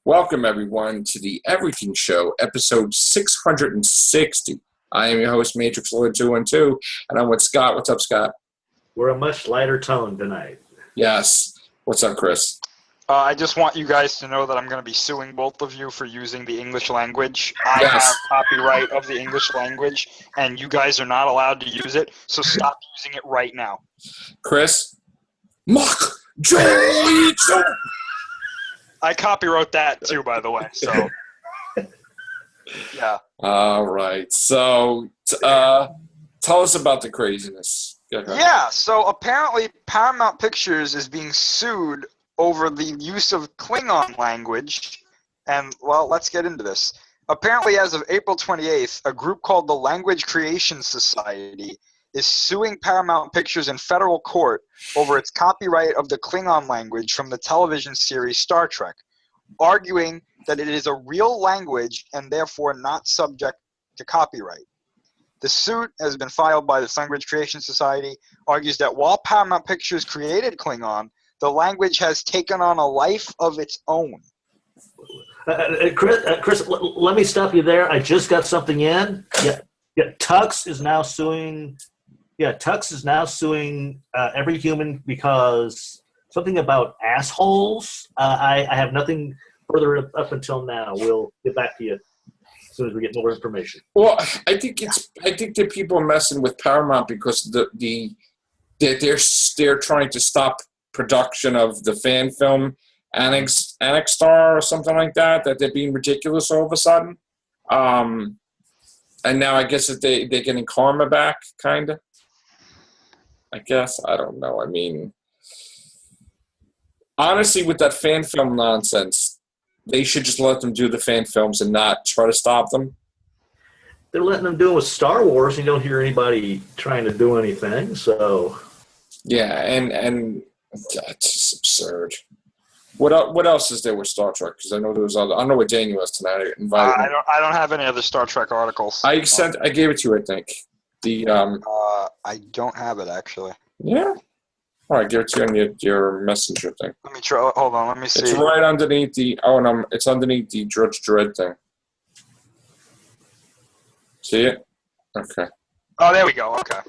Welcome, everyone, to the Everything Show, episode 660. I am your host, Matrix Lord 212, and I'm with Scott. What's up, Scott? We're a much lighter tone tonight. Yes. What's up, Chris? I just want you guys to know that I'm going to be suing both of you for using the English language. I Yes. have copyright of the English language, and you guys are not allowed to use it, so stop using it right now. Chris? Mock Joy! I copyright that too, by the way, so yeah. All right. So, tell us about the craziness. Go ahead. Yeah, so apparently Paramount Pictures is being sued over the use of Klingon language, and, well, let's get into this. Apparently, as of April 28th, a group called the Language Creation Society is suing Paramount Pictures in federal court over its copyright of the Klingon language from the television series Star Trek, arguing that it is a real language and therefore not subject to copyright. The suit has been filed by the Language Creation Society, argues that while Paramount Pictures created Klingon, the language has taken on a life of its own. Chris, let me stop you there. I just got something in. Yeah, Tux is now suing. Yeah, Tux is now suing Every Human because something about assholes. I have nothing further up until now. We'll get back to you as soon as we get more information. Well, I think that people are messing with Paramount because they're trying to stop production of the fan film Annex Star or something like that. That they're being ridiculous all of a sudden, and now I guess that they're getting karma back, kind of. I guess I don't know. I mean, honestly, with that fan film nonsense, they should just let them do the fan films and not try to stop them. They're letting them do it with Star Wars, and you don't hear anybody trying to do anything. So, yeah, and that's just absurd. What else is there with Star Trek? Because I know there was other. I don't know what Daniel was tonight. I don't have any other Star Trek articles. I gave it to you, I think. I don't have it actually. Yeah. All right, give it to you on your messenger thing. Let me try. Hold on, let me see. It's right underneath it's underneath the Judge Dredd thing. See it? Okay. Oh, there we go. Okay.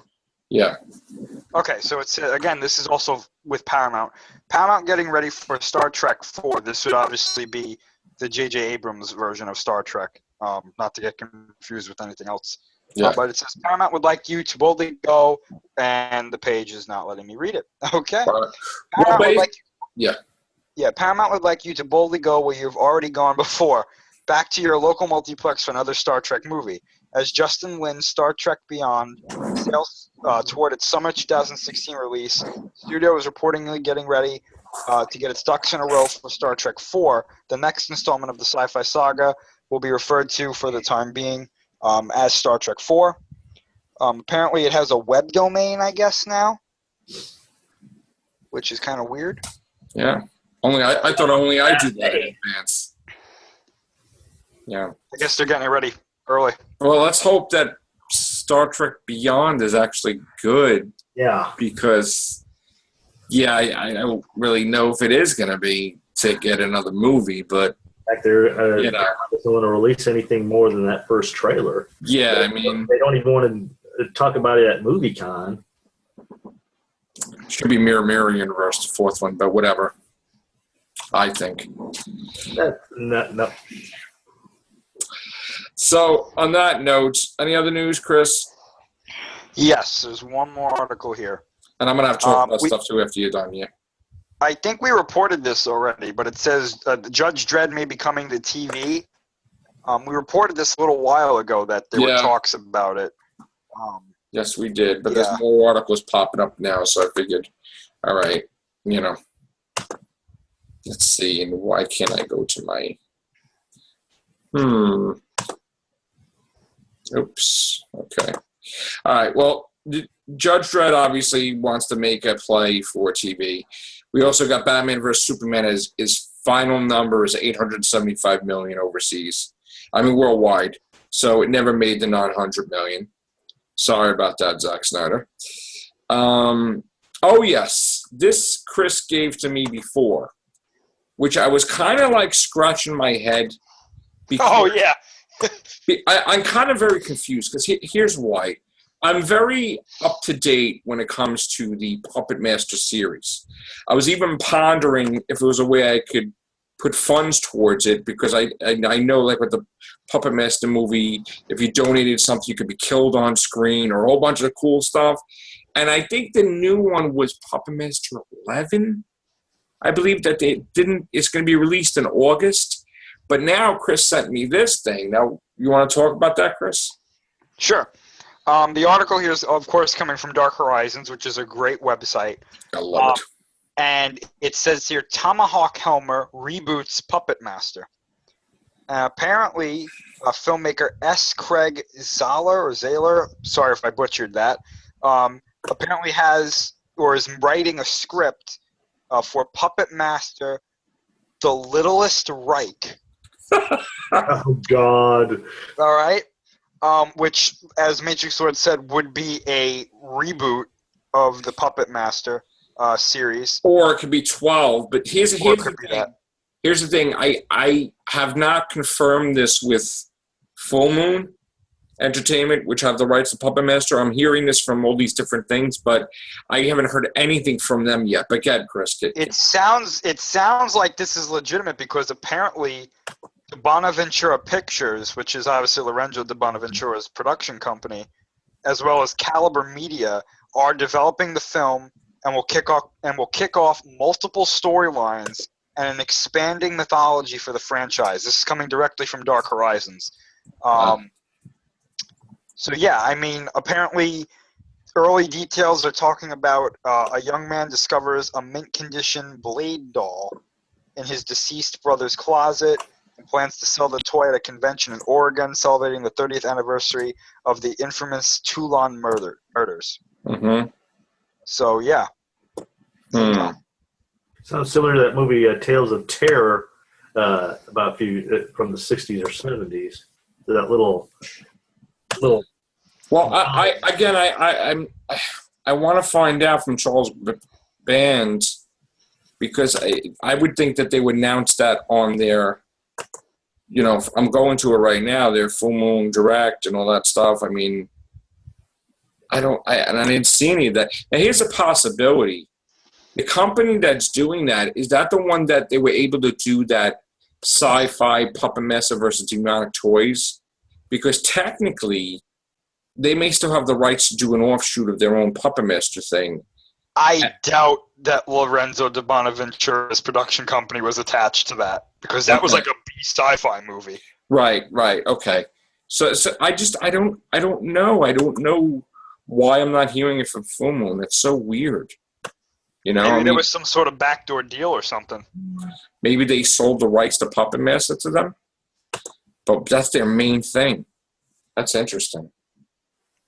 Yeah. Okay, so it's again. This is also with Paramount. Paramount getting ready for Star Trek 4. This would obviously be the J.J. Abrams version of Star Trek. Not to get confused with anything else. Yeah. But it says Paramount would like you to boldly go, and the page is not letting me read it. Okay. Paramount would like you to boldly go where you've already gone before, back to your local multiplex for another Star Trek movie. As Justin Lin's Star Trek Beyond sails toward its summer 2016 release, the studio is reportedly getting ready to get its ducks in a row for Star Trek 4. The next installment of the sci-fi saga will be referred to for the time being as Star Trek 4. Apparently it has a web domain, I guess, now, which is kind of weird. Yeah. I thought only I do that in advance. Yeah. I guess they're getting it ready early. Well, let's hope that Star Trek Beyond is actually good. yeah. Because, I don't really know if it is going to be to get another movie, but In fact, they're not going to release anything more than that first trailer. yeah, I mean, They don't even want to talk about it at MovieCon. should be Mirror Universe, the fourth one, but whatever. I think. No. So, on that note, any other news, Chris? Yes, there's one more article here. And I'm going to have to talk about stuff too after you're done, yeah. I think we reported this already, but it says Judge Dredd may be coming to TV. We reported this a little while ago that there were talks about it. Yes, we did, but there's more articles popping up now, so I figured, all right, let's see, and why can't I go to my, oops, okay. All right, well, Judge Dredd obviously wants to make a play for TV. We also got Batman vs. Superman as his final number is $875 million overseas. I mean, worldwide. So it never made the $900 million. Sorry about that, Zack Snyder. Oh, yes. This Chris gave to me before. which I was kind of like scratching my head. Oh, yeah. I'm kind of very confused because here's why. I'm very up to date when it comes to the Puppet Master series. I was even pondering if there was a way I could put funds towards it because I know, like with the Puppet Master movie, if you donated something, you could be killed on screen or a whole bunch of cool stuff. And I think the new one was Puppet Master 11. I believe that it's going to be released in August. But now Chris sent me this thing. Now, you want to talk about that, Chris? Sure. The article here is, of course, coming from Dark Horizons, which is a great website. I love it. And it says here, Tomahawk Helmer reboots Puppet Master. Apparently, filmmaker S. Craig Zahler, sorry if I butchered that, apparently has or is writing a script for Puppet Master, The Littlest Reich. Oh, God. All right. Which, as Matrix Sword said, would be a reboot of the Puppet Master series. Or it could be 12. But here's the thing. Here's the thing. I have not confirmed this with Full Moon Entertainment, which have the rights to Puppet Master. I'm hearing this from all these different things, but I haven't heard anything from them yet. But get Chris. It sounds like this is legitimate because apparently the Bonaventura Pictures, which is obviously Lorenzo de Bonaventura's production company, as well as Caliber Media, are developing the film and will kick off multiple storylines and an expanding mythology for the franchise. This is coming directly from Dark Horizons. So yeah, I mean, apparently early details are talking about a young man discovers a mint condition Blade doll in his deceased brother's closet and plans to sell the toy at a convention in Oregon celebrating the 30th anniversary of the infamous Toulon murders. Mm-hmm. So yeah. Sounds similar to that movie Tales of Terror about from the 60s or 70s. That little. Well, I want to find out from Charles Band because I would think that they would announce that on their, I'm going to it right now, their Full Moon Direct and all that stuff. I mean, I didn't see any of that. Now, here's a possibility. The company that's doing that, is that the one that they were able to do that sci-fi Puppet Master versus Demonic Toys? Because technically, they may still have the rights to do an offshoot of their own Puppet Master thing. I doubt that Lorenzo de Bonaventura's production company was attached to that because that was like a B sci-fi movie. Right. Okay. So I don't know. I don't know why I'm not hearing it from Full Moon. That's so weird. Maybe there was some sort of backdoor deal or something. Maybe they sold the rights to Puppet Master to them, but that's their main thing. That's interesting.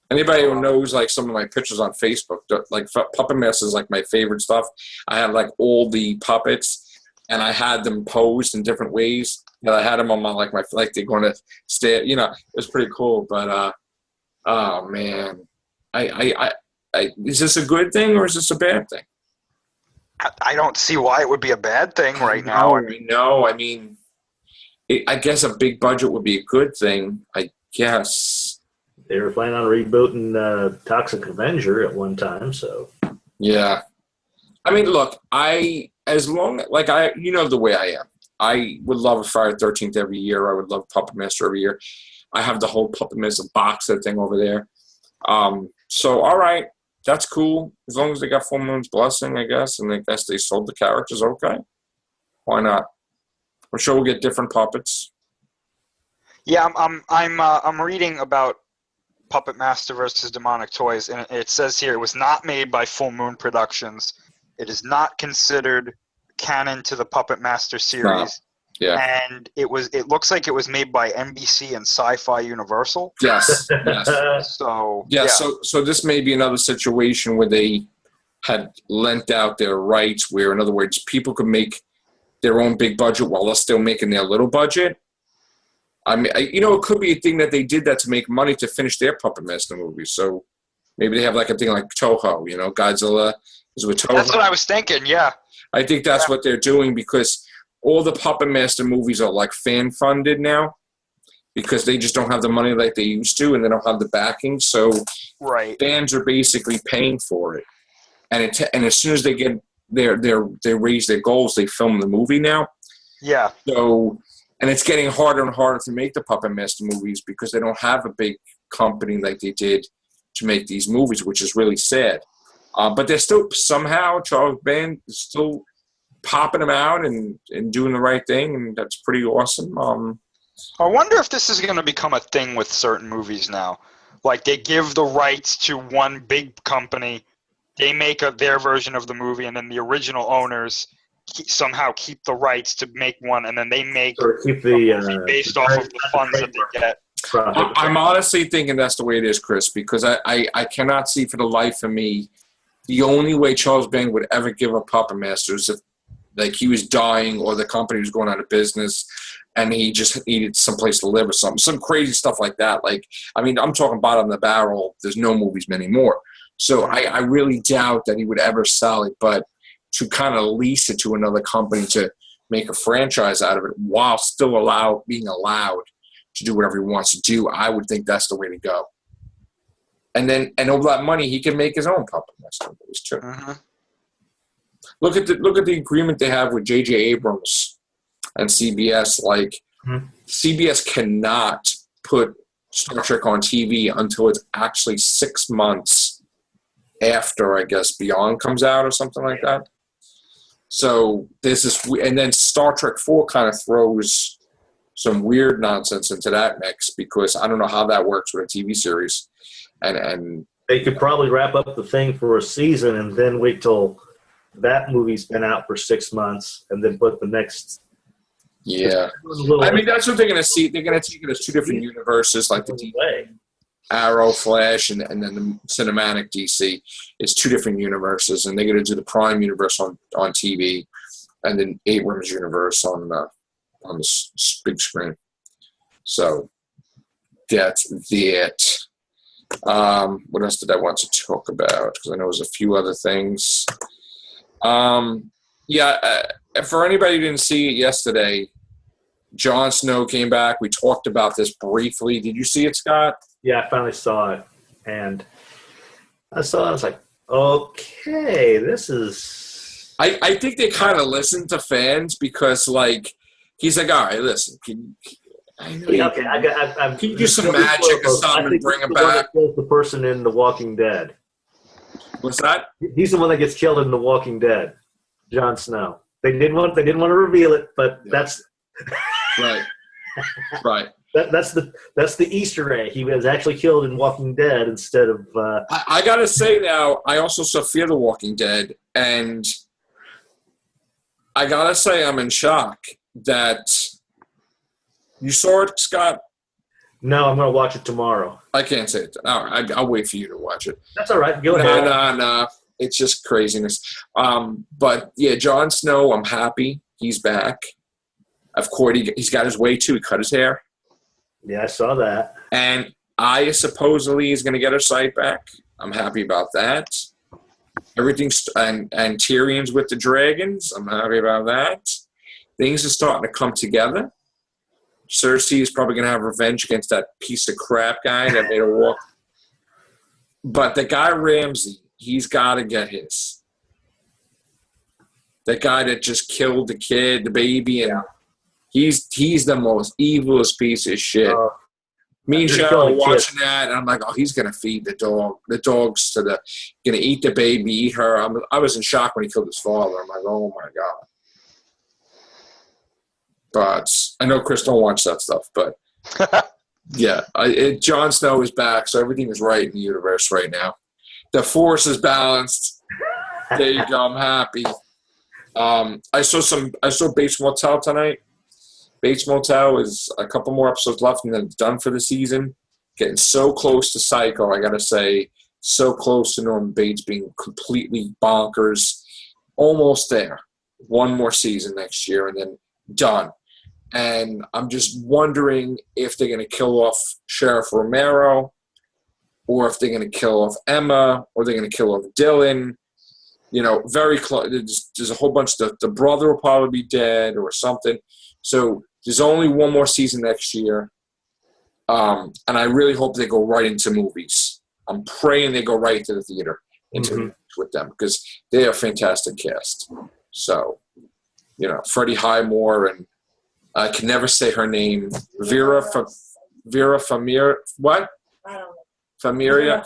Anybody who knows like some of my pictures on Facebook, like Puppet Master is like my favorite stuff. I had like all the puppets, and I had them posed in different ways. I had them on my they're going to stay. It was pretty cool. But oh man, is this a good thing or is this a bad thing? I don't see why it would be a bad thing right now. No, I mean, I guess a big budget would be a good thing. I guess they were planning on rebooting Toxic Avenger at one time. So yeah, I mean, look, the way I am. I would love a Friday the 13th every year. I would love Puppet Master every year. I have the whole Puppet Master box set thing over there. So all right. That's cool. As long as they got Full Moon's blessing, I guess, and I guess they sold the characters, okay. Why not? I'm sure we'll get different puppets. Yeah, I'm reading about Puppet Master versus Demonic Toys, and it says here it was not made by Full Moon Productions. It is not considered canon to the Puppet Master series. No. Yeah. And it looks like it was made by NBC and Sci-Fi Universal. Yes. So yeah. So this may be another situation where they had lent out their rights, where in other words, people could make their own big budget while they're still making their little budget. I mean, it could be a thing that they did that to make money to finish their Puppet Master movies. So maybe they have like a thing like Toho. Godzilla is with Toho. That's what I was thinking. Yeah. I think that's what they're doing because all the Puppet Master movies are like fan funded now because they just don't have the money like they used to, and they don't have the backing. So Right. fans are basically paying for it, and and as soon as they get they raise their goals, they film the movie now. Yeah. So, and it's getting harder and harder to make the Puppet Master movies because they don't have a big company like they did to make these movies, which is really sad. But they're still somehow Charles Band is still popping them out and doing the right thing, and that's pretty awesome. I wonder if this is going to become a thing with certain movies now. Like they give the rights to one big company, they make their version of the movie, and then the original owners somehow keep the rights to make one, and then they make Or keep a movie based off of the funds that they get. I'm honestly thinking that's the way it is, Chris, because I cannot see for the life of me the only way Charles Band would ever give up Puppet Master is if like he was dying or the company was going out of business and he just needed someplace to live or something. Some crazy stuff like that. Like, I mean, I'm talking bottom of the barrel. There's no movies anymore. So I really doubt that he would ever sell it, but to kind of lease it to another company to make a franchise out of it while still being allowed to do whatever he wants to do, I would think that's the way to go. And over that money, he can make his own Puppet Master movies too. Uh-huh. Look at the agreement they have with J.J. Abrams and CBS. Like, CBS cannot put Star Trek on TV until it's actually 6 months after, I guess, Beyond comes out or something like that. So and then Star Trek 4 kind of throws some weird nonsense into that mix because I don't know how that works with a TV series. And they could probably wrap up the thing for a season and then wait till that movie's been out for 6 months and then put the next. Yeah. I mean, that's what they're going to see. They're going to take it as two different universes, like the Arrow, Flash, and then the cinematic DC. It's two different universes, and they're going to do the Prime universe on TV and then Abrams universe on the big screen. So that's it. What else did I want to talk about? Because I know there's a few other things. For anybody who didn't see it yesterday, Jon Snow came back. We talked about this briefly. Did you see it, Scott? Yeah, I finally saw it. And I was like, okay, this is... I think they kind of listened to fans because, like, he's like, all right, listen, can you do some magic or something and bring him back? The person in The Walking Dead. What's that? He's the one that gets killed in The Walking Dead, Jon Snow. They didn't want to reveal it, but that's right. That's the Easter egg. He was actually killed in Walking Dead instead of. I gotta say now, I also saw Fear the Walking Dead, and I gotta say I'm in shock that you saw it, Scott. No, I'm gonna watch it tomorrow. I can't say it. All right, I'll wait for you to watch it. That's all right. Go ahead. No. It's just craziness. But yeah, Jon Snow, I'm happy he's back. Of course, he's got his way too. He cut his hair. Yeah, I saw that. And Aya supposedly is going to get her sight back. I'm happy about that. Everything's and Tyrion's with the dragons. I'm happy about that. Things are starting to come together. Cersei is probably going to have revenge against that piece of crap guy that made her walk. But the guy Ramsay, he's got to get his. That guy that just killed the kid, the baby, and he's the most evilest piece of shit. Me and Cheryl are watching that, and I'm like, oh, he's going to feed the dog. The dog's going to eat the baby, eat her. I was in shock when he killed his father. I'm like, oh, my God. But I know Chris don't watch that stuff, but yeah, Jon Snow is back, so everything is right in the universe right now. The force is balanced. There you go. I'm happy. I saw Bates Motel tonight. Bates Motel is a couple more episodes left, and then it's done for the season. Getting so close to Psycho, I gotta say, so close to Norman Bates being completely bonkers. Almost there. One more season next year, and then done. And I'm just wondering if they're going to kill off Sheriff Romero, or if they're going to kill off Emma, or they're going to kill off Dylan. very close. There's a whole bunch of the brother will probably be dead or something. So there's only one more season next year. And I really hope they go right into movies. I'm praying they go right to the theater with them because they are a fantastic cast. So, Freddie Highmore and I can never say her name. Vera Famir. What? I don't know.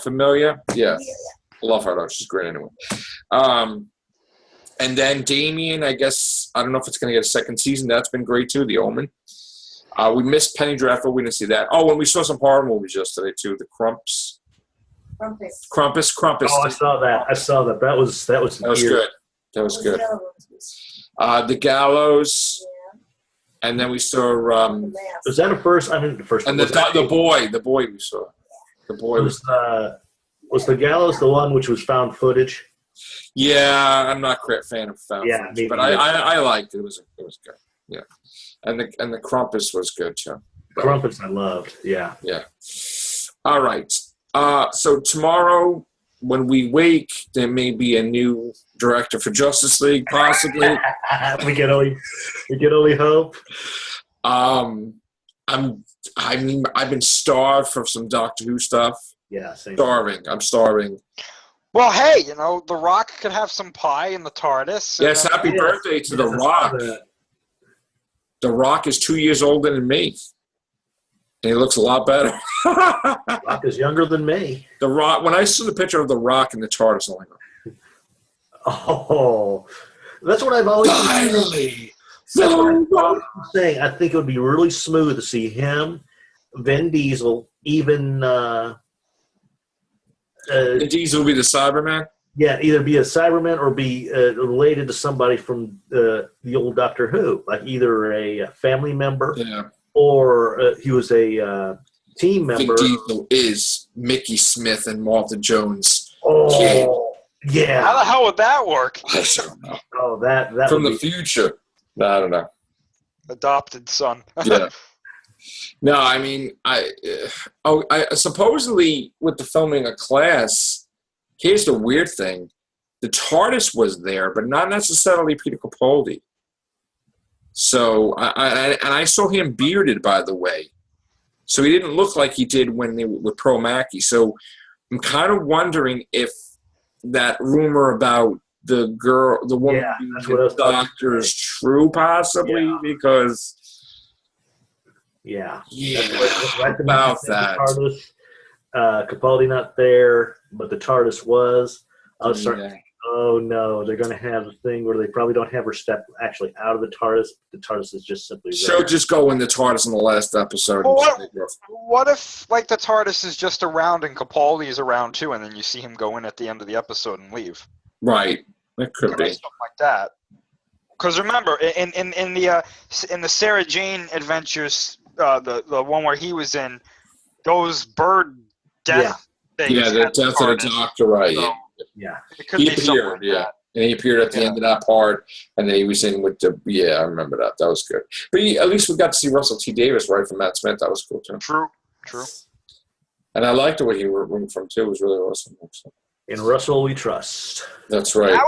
Familia? Yeah. I love her though. She's great anyway. And then Damien, I guess, I don't know if it's going to get a second season. That's been great too, The Omen. We missed Penny Dreadful. We didn't see that. Oh, and we saw some horror movies yesterday too. The Krampus. Oh, I saw that. That was good. That was good. The Gallows. Yeah. And then we saw. Was that the first? I mean, the first. And the boy we saw. The boy was the Gallows the one which was found footage? Yeah, I'm not a fan of found footage, but I liked it. It was good. Yeah, and the Krampus was good too. Krampus I loved. Yeah. Yeah. All right. So tomorrow, when we wake, there may be a new director for Justice League, possibly. we can only hope. I've been starved for some Doctor Who stuff. Yeah, same. I'm starving. Well, hey, The Rock could have some pie in the TARDIS. Yes, happy birthday to The Rock. The Rock is 2 years older than me. And he looks a lot better. Rock is younger than me. The Rock. When I saw the picture of The Rock in the TARDIS, I'm like, oh, that's what I've always finally. That's what I'm saying. I think it would be really smooth to see him, Vin Diesel, even. Vin Diesel will be the Cyberman. Yeah, either be a Cyberman or be related to somebody from the old Doctor Who, like either a family member. Yeah. Or he was a team member. Vin Diesel is Mickey Smith and Martha Jones. Oh, yeah. How the hell would that work? I don't know. Oh, that from the future. I don't know. Adopted son. Yeah. No, I mean, I supposedly with the filming of Class. Here's the weird thing: the TARDIS was there, but not necessarily Peter Capaldi. So, I saw him bearded, by the way. So he didn't look like he did when they were with Pro Mackie. So I'm kind of wondering if that rumor about the woman being the doctor is true, possibly, because... Yeah. Right about that. TARDIS, Capaldi not there, but the TARDIS was. I was starting to think, oh no, they're going to have a thing where they probably don't have her step actually out of the TARDIS. The TARDIS is just simply... So just go in the TARDIS in the last episode. Well, what if, like, the TARDIS is just around and Capaldi is around too, and then you see him go in at the end of the episode and leave? Right. It could be. Something like that. Because remember, in the Sarah Jane adventures, the one where he was in, those bird death things. Yeah, the death of the Doctor, right? So, yeah. It could be appeared, that. And he appeared at the end of that part, and then he was in with the... Yeah, I remember that. That was good. But at least we got to see Russell T. Davies right from Matt Smith. That was cool, too. True. And I liked the way he wrote from, too. It was really awesome. In Russell we trust. That's right.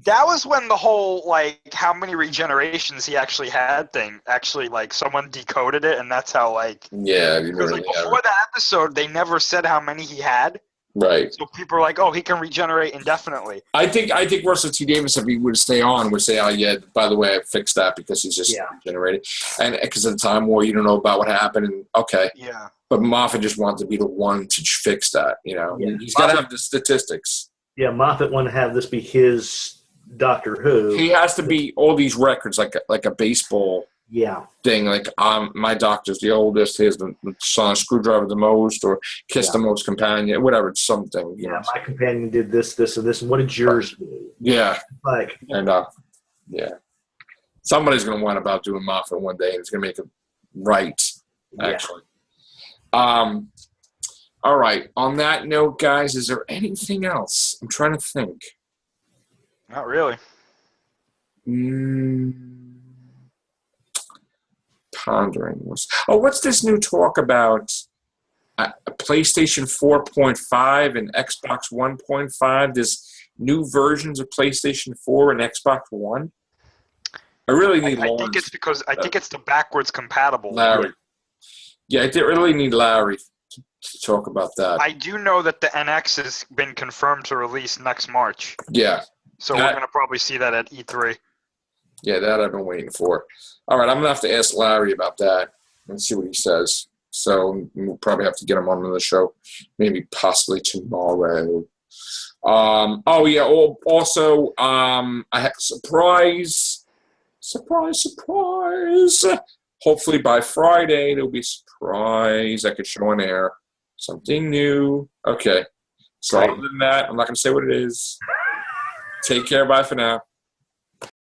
That was when the whole, like, how many regenerations he actually had thing, actually, like, someone decoded it, and that's how, like... Yeah. Because, like, before that episode, they never said how many he had. Right. So people are like, oh, he can regenerate indefinitely. I think Russell T. Davies, if he would stay on, would say, oh, yeah, by the way, I fixed that because he's just regenerated. And because at the time war, you don't know about what happened. And okay. Yeah. But Moffat just wanted to be the one to fix that, you know. Yeah. He's got to have the statistics. Yeah, Moffat wanted to have this be his Doctor Who. He has to be all these records, like a baseball thing. Like, my doctor's the oldest, he has the son screwdriver the most, or kissed the most companion, whatever, it's something. You know. My companion did this, this, and this, and what did yours do? Yeah. Like, and somebody's going to whine about doing Moffat one day, and it's going to make it right, actually. All right. On that note, guys, is there anything else? I'm trying to think. Not really. Pondering. What's this new talk about PlayStation 4.5 and Xbox 1.5. There's new versions of PlayStation 4 and Xbox One. I really need I Lawrence. think it's because I think it's the backwards compatible. Larry. Yeah, I really need Larry to talk about that. I do know that the NX has been confirmed to release next March. Yeah. So we're going to probably see that at E3. Yeah, that I've been waiting for. All right, I'm going to have to ask Larry about that and see what he says. So we'll probably have to get him on the show, maybe possibly tomorrow. Also, I have a surprise. Hopefully by Friday, there'll be a surprise I could show on air. Something new. Okay. So other than that, I'm not going to say what it is. Take care. Bye for now.